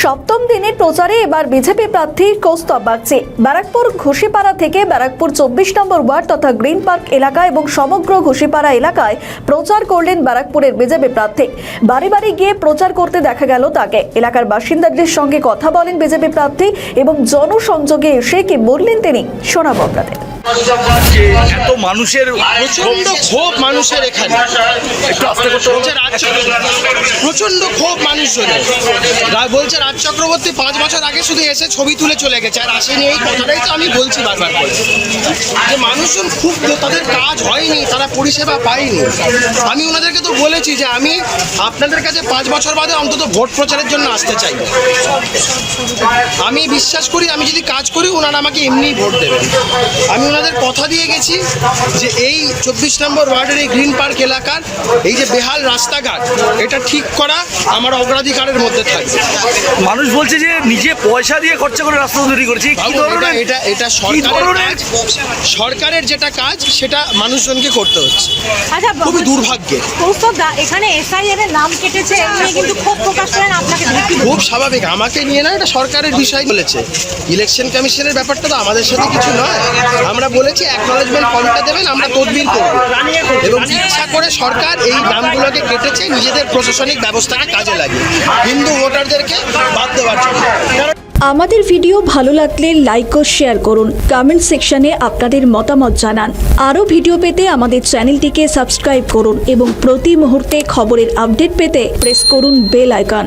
সপ্তম দিনের প্রচারে এবার বিজেপি প্রার্থীর কৌস্তব বাগচি। ব্যারাকপুর ঘুষিপাড়া থেকে ব্যারাকপুর 24 নম্বর ওয়ার্ড তথা গ্রিন পার্ক এলাকা এবং সমগ্র ঘুষিপাড়া এলাকায় প্রচার করলেন ব্যারাকপুরের বিজেপি প্রার্থী। বাড়ি বাড়ি গিয়ে প্রচার করতে দেখা গেল তাকে। এলাকার বাসিন্দাদের সঙ্গে কথা বলেন বিজেপি প্রার্থী এবং জনসংযোগে এসে কি বললেন তিনি শোনাবো আপনাদের। এত মানুষের প্রচন্ড ক্ষোভ মানুষের এখানে, প্রচন্ড ক্ষোভ মানুষজনের। বলছে রাজ চক্রবর্তী 5 বছর আগে শুধু এসে ছবি তুলে চলে গেছে, আর আসেনি। এই কথাটাই তো আমি বলছি বারবার করে, যে মানুষজন খুব, তাদের কাজ হয়নি, তারা পরিষেবা পায়নি। আমি ওনাদেরকে তো বলেছি যে আমি আপনাদের কাছে 5 বছর বাদে অন্তত ভোট প্রচারের জন্য আসতে চাই। আমি বিশ্বাস করি আমি যদি কাজ করি ওনারা আমাকে এমনিই ভোট দেবেন। আমি ওনাদের কথা দিয়ে গেছি যে এই 24 নম্বর ওয়ার্ডের এই গ্রিন পার্ক এলাকার এই যে বেহাল রাস্তাঘাট, এটা ঠিক করা আমার অগ্রাধিকারের মধ্যে থাকবে। মানুষ বলছে যে নিজে পয়সা দিয়ে খরচা করে রাস্তা তৈরি করেছে। এটা সরকারের যেটা কাজ সেটা মানুষজনকে করতে হচ্ছে। আচ্ছা, খুবই দুর্ভাগ্যের। এখানে এসআইআর এর নাম কেটেছে, এমনি কিন্তু ক্ষোভ প্রকাশ করেন আপনাকে। খুব স্বাভাবিক, আমাকে নিয়ে না, এটা সরকারের বিষয় বলেছে। ইলেকশন কমিশনের ব্যাপারটা তো আমাদের সাথে কিছু নয়। আমরা বলেছি অ্যাকনলেজমেন্ট ফর্মটা দেবেন, আমরা তদবির করব। এবং ইচ্ছা করে সরকার এই নামগুলোকে কেটেছে নিজেদের প্রশাসনিক ব্যবস্থাকে কাজে লাগিয়ে হিন্দু ভোটারদেরকে বাদ দেওয়ার জন্য। আমাদের ভিডিও ভালো লাগলে লাইক ও শেয়ার করুন। কমেন্ট সেকশনে আপনাদের মতামত জানান। আরও ভিডিও পেতে আমাদের চ্যানেলটিকে সাবস্ক্রাইব করুন এবং প্রতি মুহূর্তে খবরের আপডেট পেতে প্রেস করুন বেল আইকন।